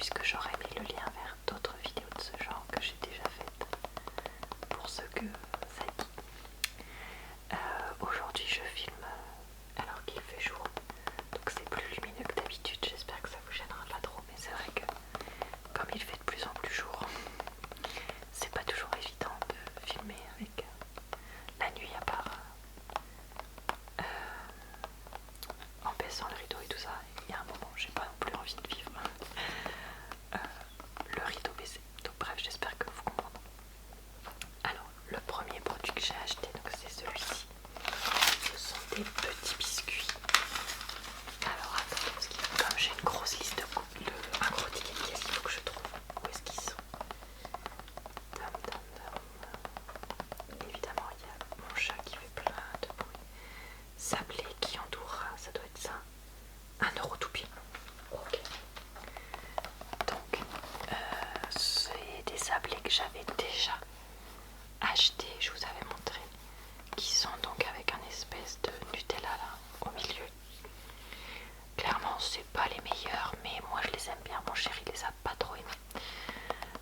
puisque j'aurais mis le lien vers d'autres vidéos de ce genre que j'ai déjà faites pour ceux que ça dit. Aujourd'hui je filme alors qu'il fait jour, donc c'est plus lumineux que d'habitude, j'espère que ça vous gênera pas trop, mais c'est vrai que comme il fait de plus en plus jour, c'est pas toujours évident de filmer avec la nuit à part en baissant le rideau et tout ça. Il y a un moment j'ai pas non plus envie de vivre le rideau baissé, donc bref, j'espère que vous comprenez. Alors le premier produit que j'ai acheté, donc c'est celui-ci. Ce sont des petits biscuits. Alors attendez, parce que comme j'ai une grosse liste un gros ticket de caisse, il faut que je trouve où est-ce qu'ils sont. Évidemment il y a mon chat qui fait plein de bruit. Sablé qui entourera, ça doit être ça. 1 € tout pile. Ok. Donc c'est des sablés que j'avais déjà achetés, je vous avais montré, qui sont donc avec un espèce de Nutella là au milieu. Clairement c'est pas les meilleurs, mais moi je les aime bien, mon chéri les a pas trop aimés.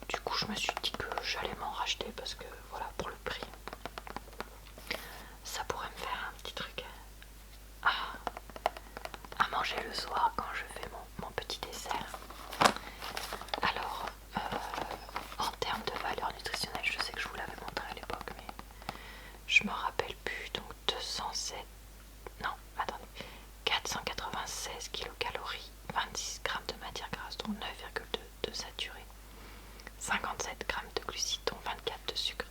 Du coup je me suis dit que j'allais m'en racheter parce que voilà, pour le prix ça pourrait me faire un petit truc à manger le soir quand je fais mon petit dessert. Alors en termes de valeur nutritionnelle, je sais que je vous l'avais montré à l'époque, mais je me rappelle plus. Donc 207, non attendez, 496 kilocalories, 26 grammes de matière grasse dont 9,2 de saturé, 57 grammes de glucides dont 24 de sucre,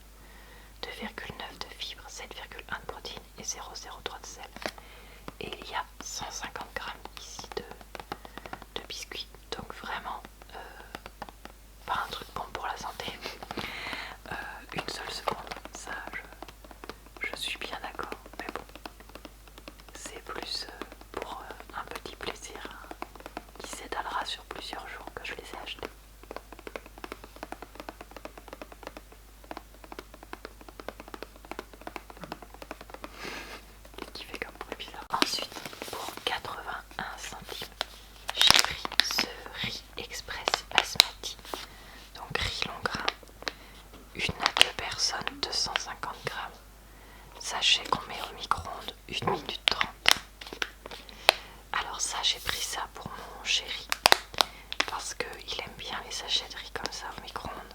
2,9 de fibres, 7,1 de protéines et 0,03 de sel. Et il y a 150 grammes ici de biscuits, donc vraiment pas un truc bon pour la santé. Une seule seconde, ça je suis bien d'accord, mais bon, c'est plus pour un petit plaisir qui s'étalera sur plusieurs jours que je les ai achetés. Qui fait comme bruit bizarre. Ensuite, pour 81 centimes, j'ai pris ce riz express basmati, donc riz long grain, une à 2 personnes, 250 grammes, sachet qu'on met au micro-ondes 1 minute 30. Alors ça, j'ai pris ça pour mon chéri parce qu'il aime bien les sachets de riz comme ça au micro-ondes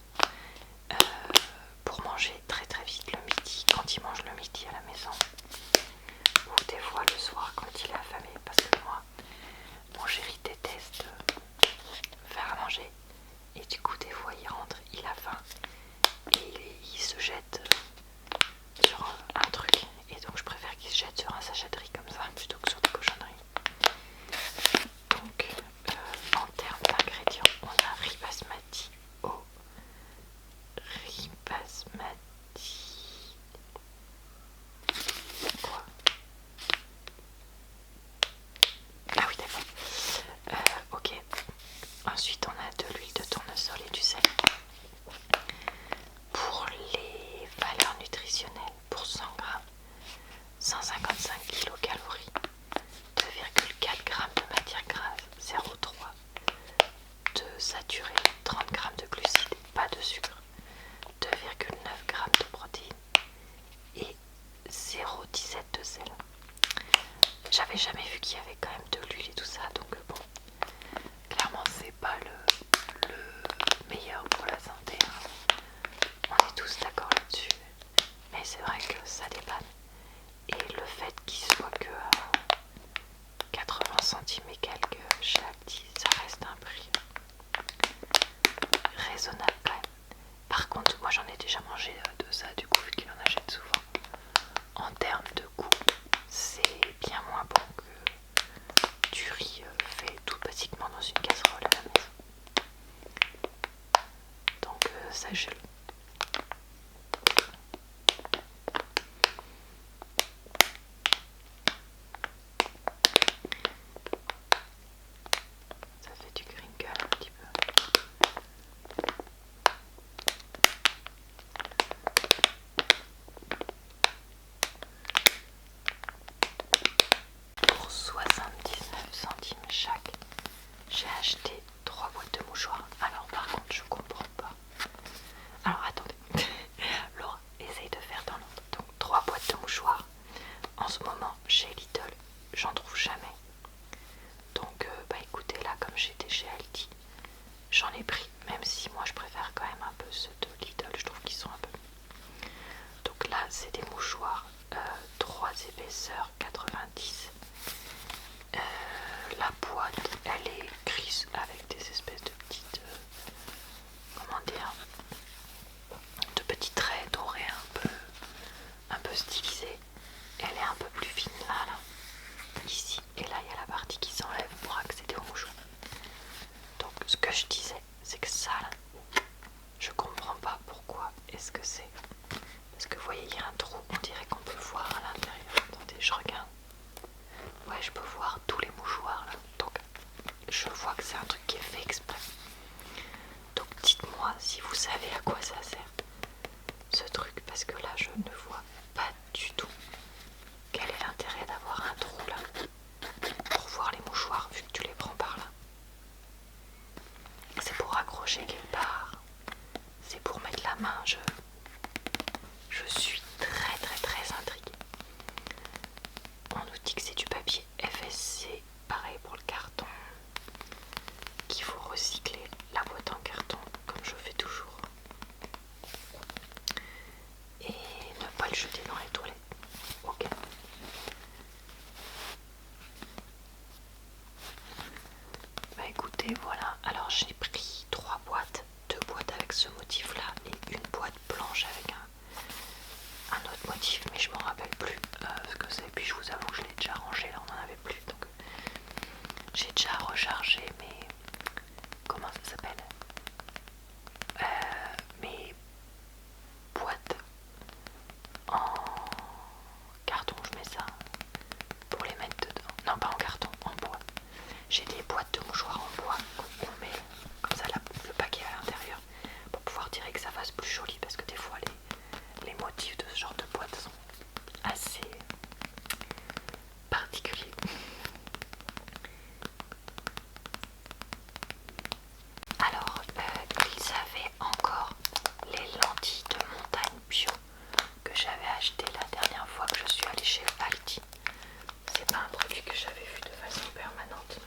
pour manger très très vite le midi, quand il mange le midi à la maison, ou des fois le soir quand il est affamé, parce que moi mon chéri déteste faire à manger et du coup des fois il rentre, il a faim et il se jette sur un truc, et donc je préfère qu'il se jette sur un sachet de riz comme ça plutôt que sur des cochonneries. Donc en termes d'ingrédients, on a riz basmati au riz basmati quoi, ah oui d'accord, ok. Ensuite on a de l'huile de tournesol et du sel. Pour les valeurs nutritionnelles, pour 100 grammes, 155 kilocalories, 2,4 grammes de matière grasse, 0,3 de saturé, 30 grammes de glucides, pas de sucre, 2,9 grammes de protéines et 0,17 de sel. J'avais jamais vu qu'il y avait quand même de l'huile et tout ça, donc bon, clairement c'est pas le meilleur pour la santé, hein. On est tous d'accord là-dessus, mais c'est vrai que ça dépanne. Et le fait qu'il soit que à 80 centimes et quelques chaque 10, ça reste un prix raisonnable quand même. Par contre, moi j'en ai déjà mangé de ça, du coup, vu qu'il en achète souvent. En termes de goût, c'est bien moins bon que du riz fait tout basiquement dans une casserole à la maison. Donc sachez-le. Ça fait du crinkle un petit peu. Pour 79 centimes chaque, j'ai acheté 3 3 boîtes de mouchoirs. Alors par contre je comprends pas. Alors attendez, Laura, essaye de faire dans l'ordre. Donc 3 boîtes de mouchoirs. En ce moment chez Lidl, j'en trouve jamais. Donc bah écoutez, là comme j'étais chez Aldi, j'en ai pris. Même si moi je préfère quand même un peu ceux de Lidl, je trouve qu'ils sont un peu mieux. Donc là c'est des mouchoirs 3 épaisseurs 90. La boîte elle est grise avec des espèces de petites comment dire, de petits traits dorés un peu stylisés. Elle est un peu plus fine là ici, et là il y a la partie qui s'enlève pour accéder au mouchoir. Donc ce que je disais, c'est que ça là, je comprends pas pourquoi est-ce que c'est, parce que vous voyez il y a un trou, on dirait qu'on peut voir à l'intérieur. Attendez, je regarde. Ouais, je peux voir tous les mouchoirs là, donc je vois que c'est un truc qui est fait exprès. Donc dites-moi si vous savez à quoi ça sert ce truc, parce que là je ne vois pas du tout quel est l'intérêt d'avoir un trou là pour voir les mouchoirs vu que tu les prends par là. C'est pour accrocher quelque part, c'est pour mettre la main. Je suis très intriguée. On nous dit que c'est du papier FSC, pareil pour le carton, qu'il faut recycler la boîte en carton comme je fais toujours et ne pas le jeter dans les toilettes. Ok. Bah écoutez, voilà, alors j'ai pris 3 boîtes, 2 boîtes avec ce motif là et une boîte blanche avec un autre motif, mais je m'en rappelle plus ce que c'est. Puis je vous avoue que je l'ai déjà rangé, là on n'en avait plus, donc j'ai déjà rechargé mes, comment ça s'appelle, mes boîtes en carton, je mets ça pour les mettre dedans. Non, pas en carton, en bois. J'ai des boîtes de mouchoirs en bois qu'on met comme ça le paquet à l'intérieur pour pouvoir tirer que ça fasse plus joli, parce que des fois les motifs de ce genre de boîte sont assez particuliers. Alors, ils avaient encore les lentilles de montagne bio que j'avais acheté la dernière fois que je suis allée chez Aldi. C'est pas un produit que j'avais vu de façon permanente.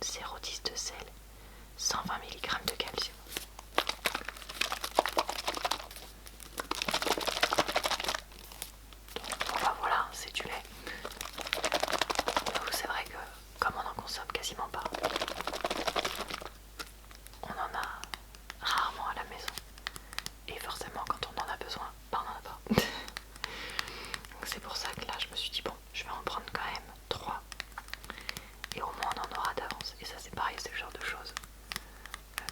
0,10 de sel, 120 mg de calcium. Donc bah voilà, c'est du lait. Donc c'est vrai que comme on en consomme quasiment pas, on en a rarement à la maison. Et forcément quand on en a besoin, bah on en a pas. Donc c'est pour ça que là je me suis dit bon, je vais en prendre quand même 3. Et au moins on en aura d'avance. Et ça c'est pareil, c'est le genre de choses.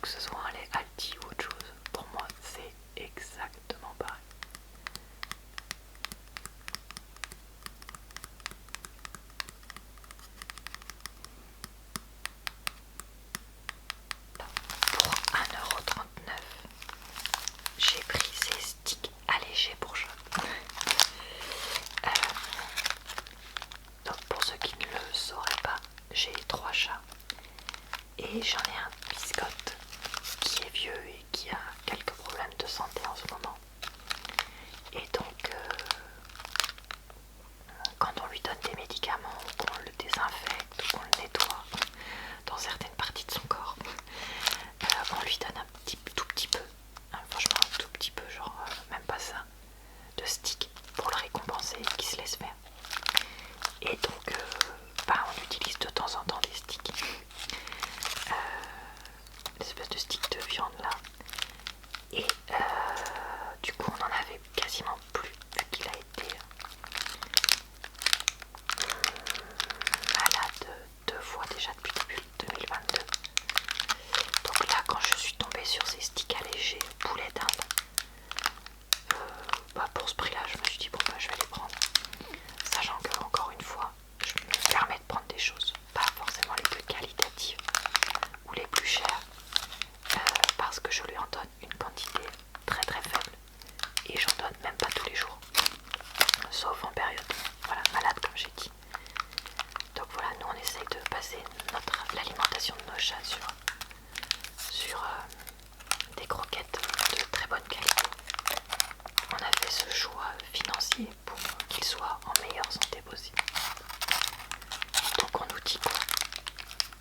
Que ce soit un lait Aldi ou autre chose, pour moi c'est exactement pareil. Pour 1,39 €, j'ai pris ces sticks allégés pour chat. Donc pour ceux qui ne le sauraient pas, j'ai 3 chats et j'en ai un biscotte qui est vieux et qui a quelques problèmes de santé en ce moment. Et donc quand on lui donne des médicaments, qu'on le désinfecte ou qu'on le nettoie dans certaines parties de son corps, on lui donne un tout petit peu, franchement un tout petit peu, genre même pas ça, de stick pour le récompenser et qu'il se laisse faire. Et donc on utilise de temps en temps des sticks, l'espèce de stick de viande là. Et du coup on en avait quasiment plus vu qu'il a été malade 2 fois déjà depuis début 2022. Donc là quand je suis tombée sur ces sticks allégés poulet d'Inde, pour ce prix là je me suis dit bon je vais les prendre, sachant que encore une fois je me permets de prendre des choses pas forcément les plus qualitatives ou les plus chères, parce que je lui en donne une quantité très très faible et j'en donne même pas tous les jours, sauf en période malade comme j'ai dit. Donc voilà, nous on essaye de baser l'alimentation de nos chats sur des croquettes de très bonne qualité. On a fait ce choix financier pour qu'ils soient en meilleure santé possible. Donc on nous dit quoi?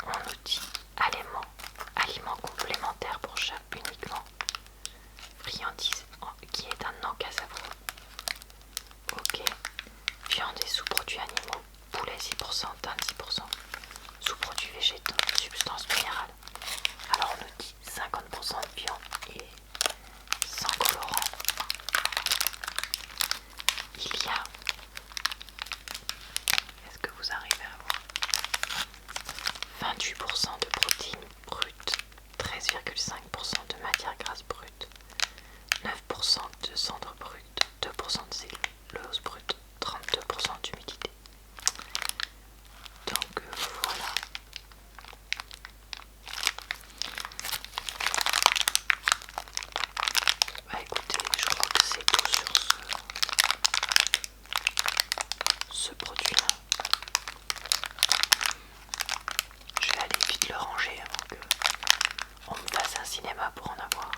On nous dit aliments complémentaires pour chat uniquement, friandise qui est un encas savoureux. Ok, viande et sous-produits animaux, poulet 6%, dinde 6%, sous-produits végétaux, substances minérales. Alors on nous dit 50% de viande et sans colorant. Il y a, est-ce que vous arrivez à voir, 28% de protéines brutes, 13,5% de matière grasse brute, 9% de cendres brutes, 2% de cellulose brute, 32% d'humidité. Donc voilà. Bah écoutez, je crois que c'est tout sur ce produit-là. Je vais aller vite le ranger avant qu'on me fasse un cinéma pour en avoir.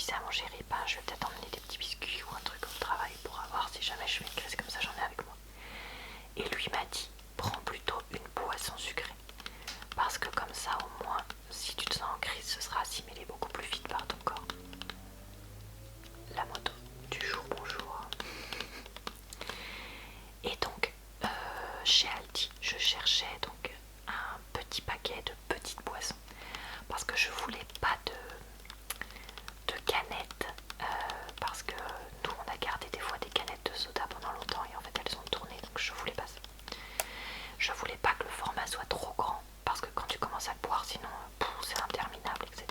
disais à mon chéri, ben, je vais peut-être emmener des petits biscuits ou un truc au travail pour avoir si jamais je fais une crise comme ça, j'en ai avec moi. Et lui m'a dit, prends plutôt une boisson sucrée. Parce que comme ça, au moins, si tu te sens en crise, ce sera assimilé beaucoup plus vite par ton corps. La moto du jour, bonjour. Et donc, chez Aldi, je cherchais donc un petit paquet de petites boissons. Parce que je voulais pas de canettes. Parce que nous, on a gardé des fois des canettes de soda pendant longtemps et en fait, elles ont tourné. Donc, je voulais pas ça. Je voulais pas que le format soit trop grand. Parce que quand tu commences à le boire, sinon, c'est interminable, etc.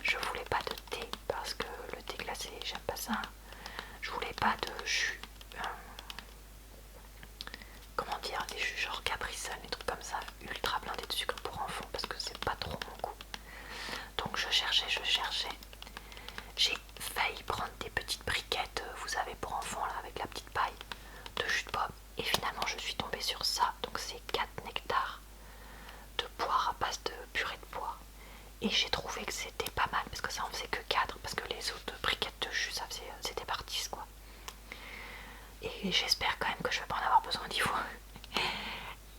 Je voulais pas de thé parce que le thé glacé, j'aime pas ça. Je voulais pas de jus. Comment dire, des jus genre Capri Sun, des trucs comme ça, ultra blindés de sucre pour enfants parce que c'est pas trop mon goût. Donc je cherchais. J'ai failli prendre des petites briquettes, vous savez, pour enfants là, avec la petite paille de jus de pomme. Et finalement, je suis tombée sur ça. Donc c'est 4 nectars de poire à base de purée de poire. Et j'ai trouvé que c'était pas mal parce que ça en faisait que 4 parce que les autres briquettes de jus, ça faisait, c'était par 10 quoi. Et j'espère quand même que je vais pas en avoir besoin 10 fois.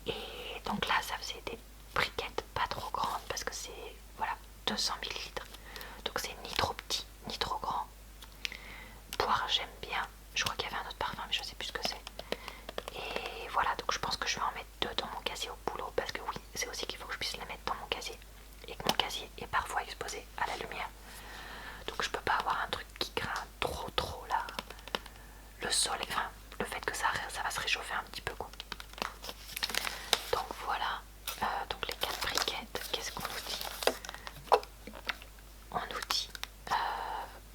Et donc là, ça faisait des briquettes pas trop grandes parce que c'est, voilà, 200 millilitres. Donc c'est ni trop petit, ni trop grand. Poire, j'aime bien. Je crois qu'il y avait un autre parfum, mais je sais plus ce que c'est. Et voilà, donc je pense que je vais en mettre 2 dans mon casier au boulot parce que oui, c'est aussi qu'il faut que je puisse les mettre dans mon casier. Et que mon casier est parfois exposé à la lumière. Donc je peux pas avoir un truc qui craint trop là. Le soleil, enfin le fait que ça va se réchauffer un petit peu quoi. Donc voilà, donc les 4 briquettes, qu'est-ce qu'on nous dit? On nous dit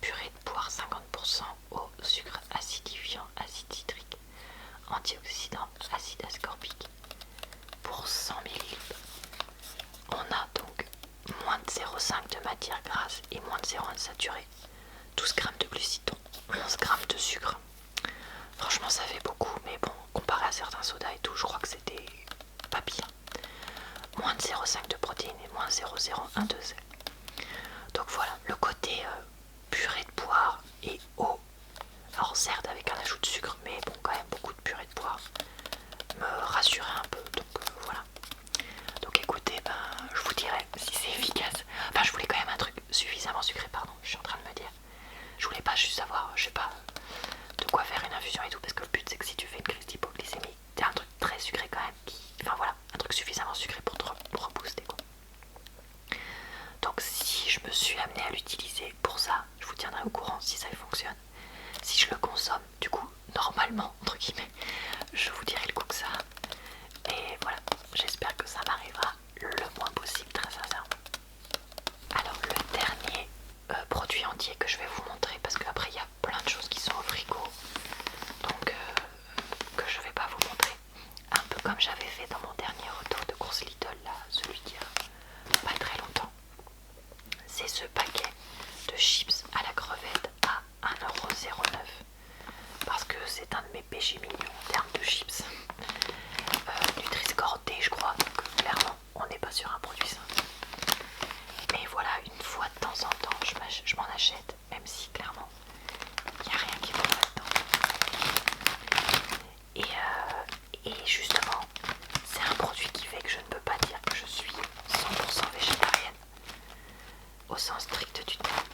purée de poire 50% au sucre acidifiant, acide citrique, antioxydant, acide ascorbique pour 100 ml. On a donc moins de 0,5 de matière grasse et moins de 0,1 de saturé, 12 g de glucides, 11 g de sucre. Franchement ça fait beaucoup, mais bon, comparé à certains sodas et tout, je crois que c'était pas pire. Moins de 0,5 de protéines et moins 0,01 de sel. Donc voilà, le côté purée de poire et eau, alors certes avec un ajout de sucre, mais bon quand même beaucoup de purée de poire, me rassurait un peu, donc voilà. Donc écoutez, je vous dirai si c'est efficace. Enfin je voulais quand même un truc suffisamment sucré, pardon, je suis en train de me dire. Je voulais pas juste savoir, je sais pas, de quoi faire une infusion et tout, parce que le but c'est que si tu fais une crise d'hypoglycémie, t'as un truc très sucré quand même, enfin voilà, un truc suffisamment sucré pour te rebooster quoi. Donc si je me suis amenée à l'utiliser pour ça, je vous tiendrai au courant si ça fonctionne. Si je le consomme, du coup, normalement, entre guillemets, je vous dirai le coup que ça a. Et voilà, j'espère que ça m'arrivera le moins possible, très sincèrement. Alors le dernier produit entier que je vais vous montrer, parce qu'après il y a plein de choses qui sont au frigo, donc que je vais pas vous montrer. Un peu comme j'avais fait dans mon dernier retour de course Lidl, là, celui qui a pas très longtemps. C'est ce paquet de chips à la crevette à 1,09€. Parce que c'est un de mes péchés mignons en termes de chips. Nutri-Score D, je crois, donc clairement on n'est pas sur un produit sain. Mais voilà, une fois de temps en temps je m'en achète, même si clairement il n'y a rien qui va là-dedans. Et justement, c'est un produit qui fait que je ne peux pas dire que je suis 100% végétarienne au sens strict du terme,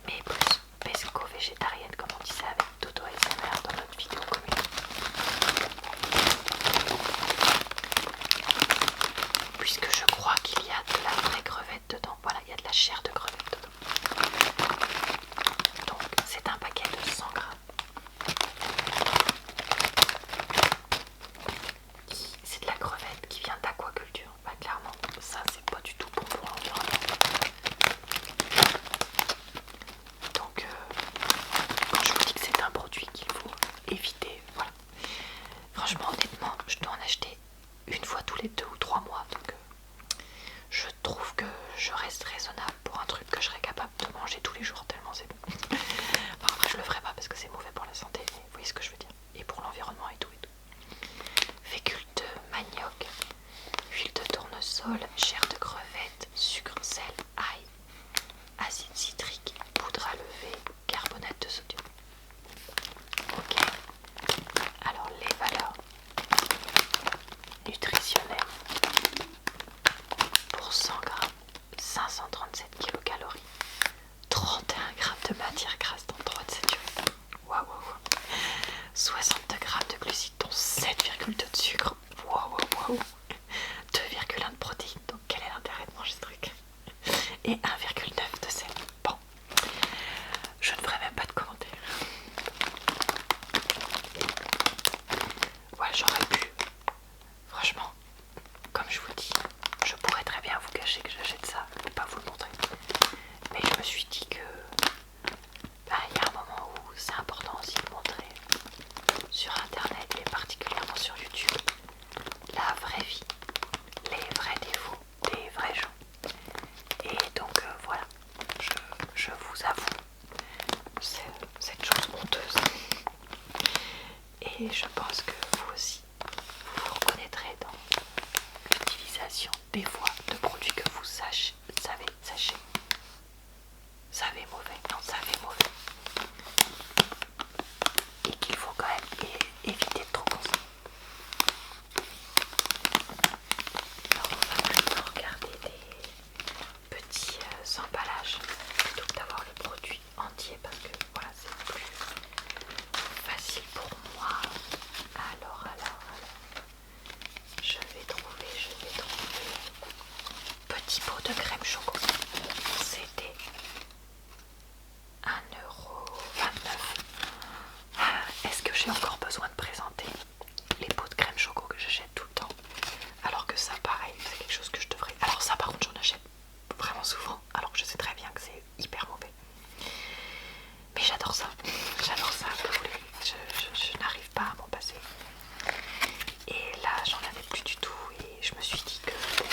mais plus pesco-végétarienne comme on disait avec Dodo ASMR dans notre vidéo commune. Puisque je crois qu'il y a de la vraie crevette dedans, voilà, il y a de la chair de crevette dedans. Donc c'est un paquet de 100 grammes. C'est de la crevette qui vient d'aquaculture. Bah clairement, ça c'est pas du tout bon pour l'environnement. Donc quand je vous dis que c'est un produit qu'il faut éviter, voilà. Franchement honnêtement, je dois en acheter une fois tous les 2 ou 3 mois. Donc je trouve que je reste raisonnable pour un truc que je serais capable de manger tous les jours tellement c'est bon. Enfin après je le ferai pas parce que c'est mauvais pour la santé, mais vous voyez ce que je veux dire. Et pour l'environnement et tout et tout. Fécule de manioc, huile de tournesol, chair de crevette, sucre, sel, ail, acide citrique, Et je pense que vous aussi, vous vous reconnaîtrez dans l'utilisation des fois de produits que vous savez, savez mauvais, non, savez mauvais, et qu'il faut quand même éviter de trop consommer. Alors on va maintenant regarder des petits emballages plutôt que d'avoir le produit entier parce que voilà c'est plus facile pour moi. Alors, je vais trouver petit pot de crème choco. C'était 1,29 €. Est-ce que j'ai encore besoin de présenter les pots de crème choco que j'achète tout le temps? Alors que ça, pareil, c'est quelque chose que je devrais. Alors ça, par contre, j'en achète vraiment souvent, alors que je sais très bien que c'est hyper mauvais. Mais j'adore ça, que vous voulez. Je n'arrive pas à m'en passer. Et là, j'en avais plus du tout, et je me suis dit que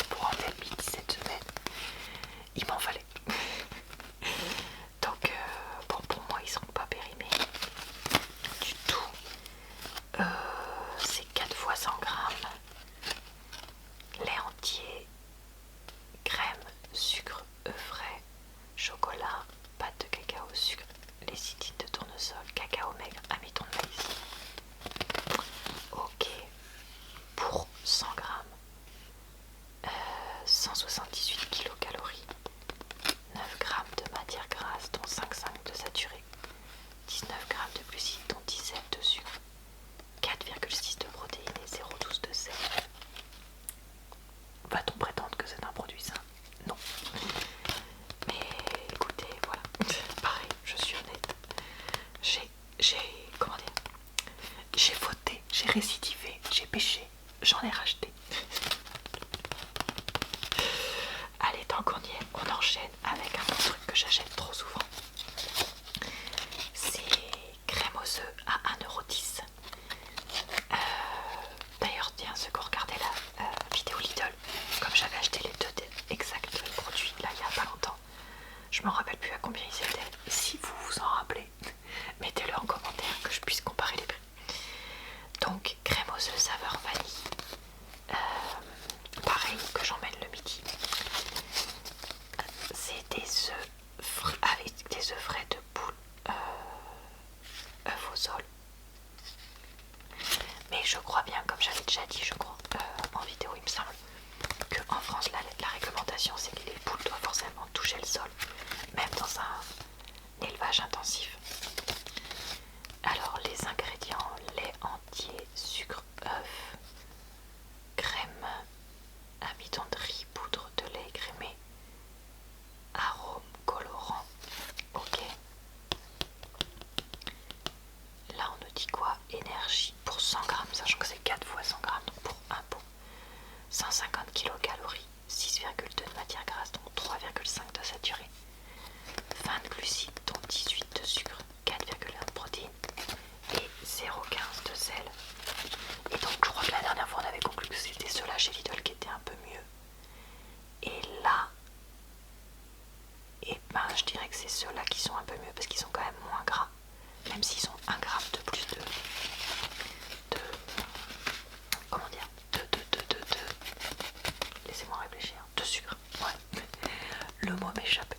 pour en faire 8 cette semaine, il m'en fallait. Donc, bon, pour moi, ils seront pas périmés du tout. C'est 4 fois 100 grammes. Lait entier, crème, sucre, œufs frais, chocolat, pâte de cacao, sucre, lécithine de tournesol, cacao maigre, amidon de maïs. Ok, pour 100 grammes, 178 kilocalories, 9 grammes de matière grasse dont 5,5 de saturé, 19 grammes de glucides dont 17 de sucre, 4,6 de protéines et 0,12 de sel. Va-t-on prétendre que c'est un produit sain? Non. Mais écoutez, voilà. Pareil, je suis honnête. Comment dire? J'ai fauté, j'ai récidivé, j'ai péché, j'en ai racheté. Allez, tant qu'on y est, on enchaîne avec un autre truc que j'achète trop souvent. C'est crème aux œufs à 1,10 €. D'ailleurs, tiens, ceux qui ont regardé la vidéo Lidl, comme j'avais acheté les deux exacts produits là il y a pas longtemps, je m'en rappelle plus à combien ils étaient. Si vous vous en rappelez, mettez-le en commentaire que je puisse comparer les prix. Donc, crème aux œufs saveur vanille. Pareil que j'emmène le midi. C'est des œufs avec des œufs frais de poule, œufs au sol. Mais je crois bien, comme j'avais déjà dit, je crois, en vidéo, il me semble, qu'en France, la réglementation, c'est que les poules doivent forcément toucher le sol, même dans un élevage intensif. Alors, les ingrédients: lait entier, sucre, œuf, crème, amidon de riz, poudre de lait écrémé, arôme, colorant. Ok. Là, on nous dit quoi? Énergie pour 100 grammes, sachant que c'est 4 fois 100 grammes, donc pour un pot. 150 kilocalories, 6,2 de matière grasse, donc 3,5 de saturé. 20 de glucides, dont 18 de sucre, 4,1 de protéines et 0,15 de sel. Et donc, je crois que la dernière fois, on avait conclu que c'était ceux-là chez Lidl qui étaient un peu mieux. Et là, je dirais que c'est ceux-là qui sont un peu mieux parce qu'ils sont quand même moins gras. Même s'ils ont 1 gramme de plus de comment dire, laissez-moi réfléchir, de sucre, ouais, le mot m'échappe.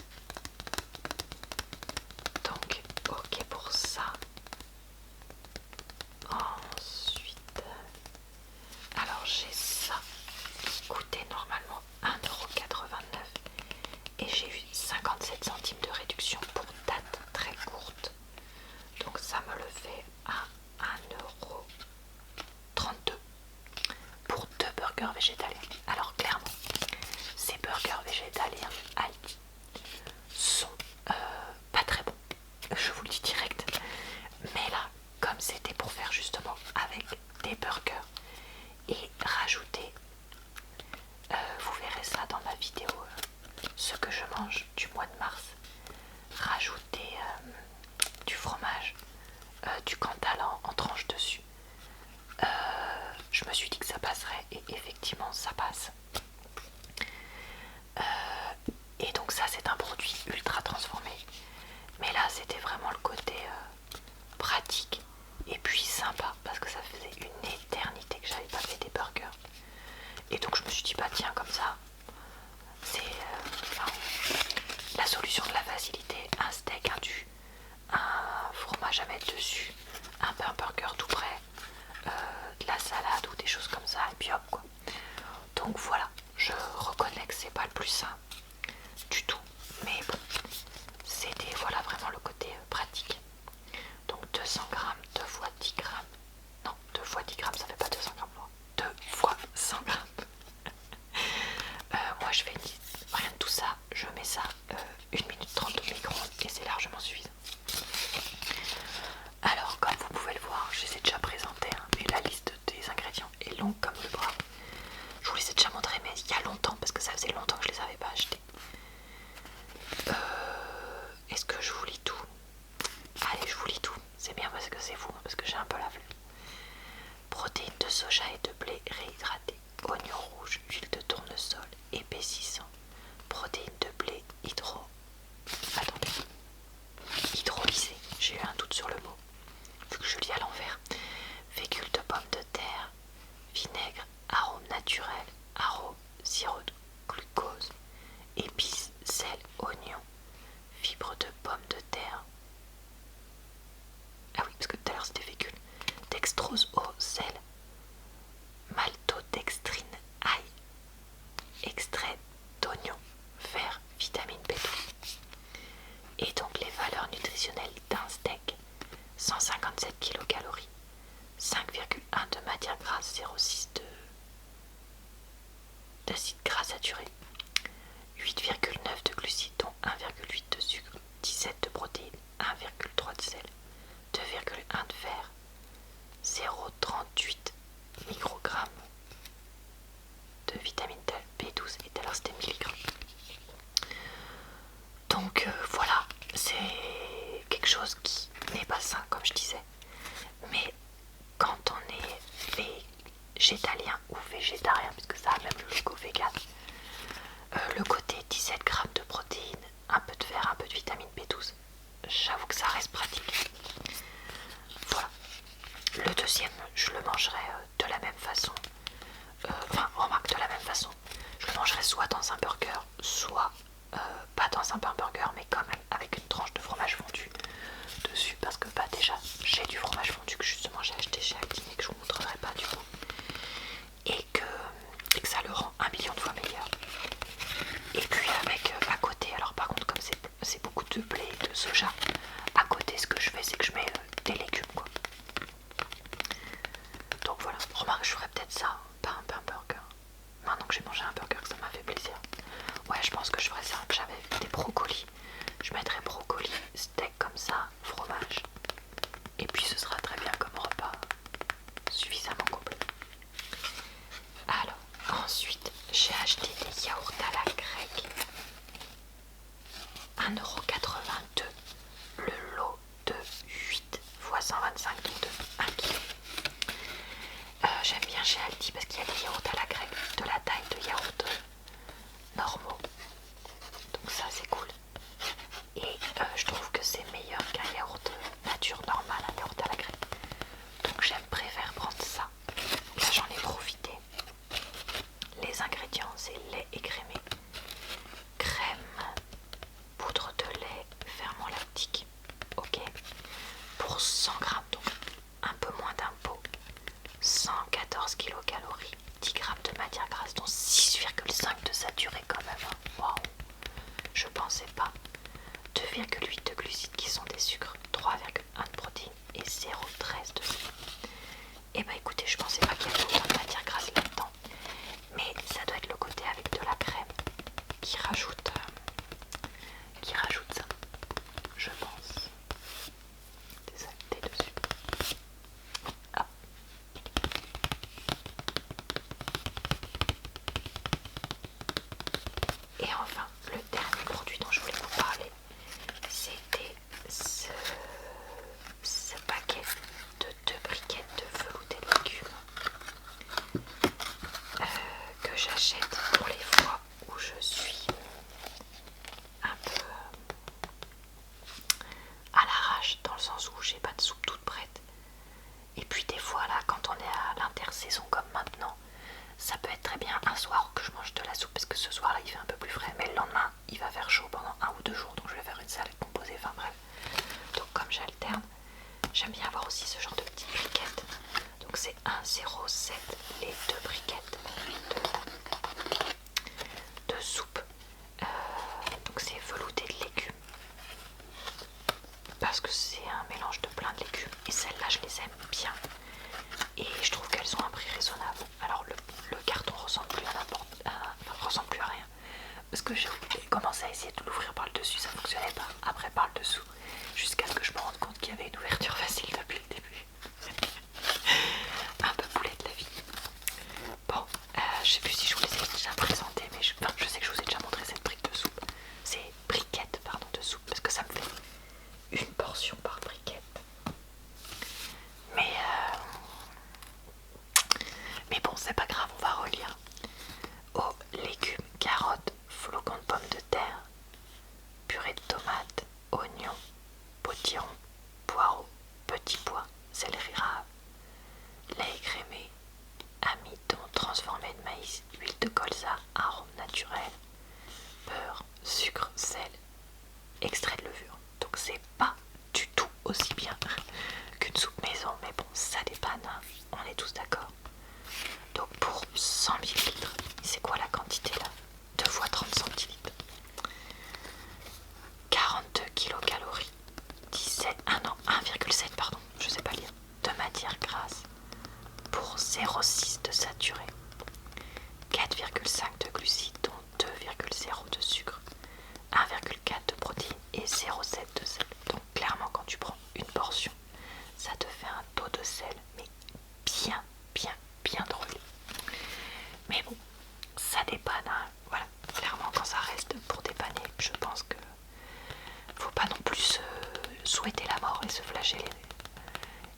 Donc, ok pour ça. Ensuite, alors j'ai ça qui coûtait normalement 1,89 € et j'ai eu 57 centimes de réduction pour date très courte. Donc ça me le fait à facilité, un steak, un du, un fromage à mettre dessus, un pain burger tout prêt, de la salade ou des choses comme ça, et puis hop quoi. Donc voilà, je reconnais que c'est pas le plus sain du tout, mais bon, c'était voilà vraiment le côté pratique. Donc 200 grammes, 2 fois 10 grammes, non 2 fois 10 grammes ça fait pas 200 grammes, 2 fois 100 grammes. Moi je fais rien de tout ça, je mets ça 1 minute 30 au micro-ondes et c'est largement suffisant. Alors comme vous pouvez le voir, je les ai déjà présentés, hein, mais la liste des ingrédients est longue comme le bras. Je vous les ai déjà montrés mais il y a longtemps parce que ça faisait longtemps que je les avais pas achetés. Est-ce que je vous lis tout? Allez, je vous lis tout, c'est bien parce que c'est vous, parce que j'ai un peu la flemme. Protéines de soja et de blé réhydratés, oignons rouges, huile de tournesol, épaississant, protéines de blé hydrolysé, j'ai eu un doute sur le mot, vu que je lis à l'envers, fécule de pommes de terre, vinaigre, arôme naturel, arôme, sirop de glucose, épices, sel, oignon, fibres de pommes de terre. Ah oui, parce que tout à l'heure c'était fécule. Dextrose, eau, sel, maltodextrine, ail, extrait d'oignon, fer, vitamine B12. Et donc les valeurs nutritionnelles d'un steak: 157 kcal, 5,1 de matière grasse, 0,6 d'acide gras saturé, 8,9 de glucides dont 1,8 de sucre, 17 de protéines, 1,3 de sel, 2,1 de fer, 0,38 microgrammes de vitamine B12 et tout à l'heure c'était milligrammes. Donc voilà, c'est quelque chose qui n'est pas sain comme je disais, mais quand on est végétalien ou végétarien, puisque ça a même le logo vegan, le côté 17 grammes de protéines, un peu de fer, un peu de vitamine B12, j'avoue que ça reste pratique. Voilà. Le deuxième, je le mangerai de la même façon. Enfin, remarque, de la même façon. Je le mangerai soit dans un burger, soit pas dans un pain burger, mais quand même avec une tranche de fromage fondu dessus. Parce que bah, déjà, j'ai du fromage fondu que justement j'ai acheté chez Actine et que je vous montrerai pas du coup. Et que ça le rend 1 million de fois meilleur. Et puis avec à côté, alors par contre comme c'est beaucoup de blé et de soja, à côté ce que je fais c'est que je mets des légumes quoi. Donc voilà, remarque je ferais peut-être ça, pas un pain burger. Maintenant que j'ai mangé un burger, que ça m'a fait plaisir. Ouais, je pense que je ferais ça, que j'avais des brocolis. Je mettrais brocoli, steak comme ça, fromage. Et puis ce sera très bien comme repas, suffisamment complet. Alors, ensuite, j'ai acheté des yaourts à la grecque. 1,82 €. Le lot de 8 x 125, donc de 1 kg. J'aime bien chez Aldi parce qu'il y a des yaourts à la grecque de la taille de yaourts normaux. Donc ça c'est cool. Et je trouve que c'est meilleur qu'un yaourt nature normal, un yaourt à la grecque. Donc préfère prendre ça. Là j'en ai profité. Les ingrédients c'est lait écrémé, crème, poudre de lait, ferment lactique, ok, pour 100 grammes, donc un peu moins d'un pot, 114 kcal, 10 grammes de matière grasse, dont 6,5 de saturé quand même, hein. Waouh, je pensais pas. 2,8 de glucides qui sont des sucres, 3,1 de protéines et 0,13 de sel. Et bah écoutez, je pensais pas qu'il y avait autant de matière grasse là-dedans, mais ça doit être le côté avec de la crème qui rajoute ça, je pense. Des saletés dessus. Hop. Et enfin, le dernier produit dont je voulais vous parler, c'était ce paquet de 2 briquettes de velouté de légumes. oignons, potiron, poireaux, petits pois, céleri rave, lait écrémé, amidon transformé de maïs, huile de colza, arôme naturel, beurre, sucre, sel, extrait de levure. Donc c'est pas du tout aussi bien qu'une soupe maison, mais bon, ça dépanne, hein, on est tous d'accord. Donc pour 100 ml, c'est quoi la quantité là? 2 fois 30 centilitres. 42 kilocalories. 1,7 pardon, je sais pas lire. De matière grasse. Pour 0,6 de saturé. 4,5 de glucides, dont 2,0 de sucre. 1,4 de protéines et 0,7 de sel. Donc clairement quand tu prends une portion, ça te fait un taux de sel, mais bien drôle. Mais bon, ça dépanne, hein. Voilà, clairement quand ça reste pour dépanner, je pense que faut pas non plus se souhaiter la mort et se flageller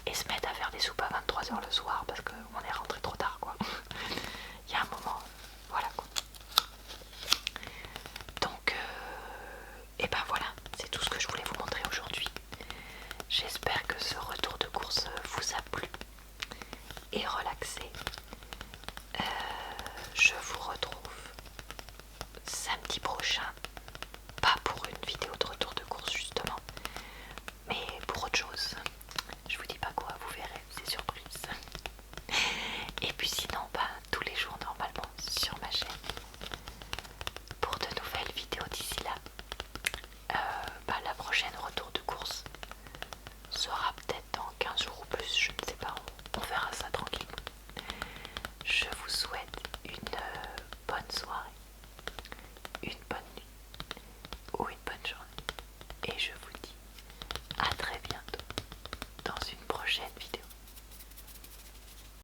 et se mettre à faire des soupes à 23h le soir parce qu'on est rentré trop tard quoi. Il y a un moment, voilà quoi. Donc, et ben voilà, c'est tout ce que je voulais vous montrer aujourd'hui. J'espère que ce retour de course vous a plu et relaxé. Je vous retrouve samedi prochain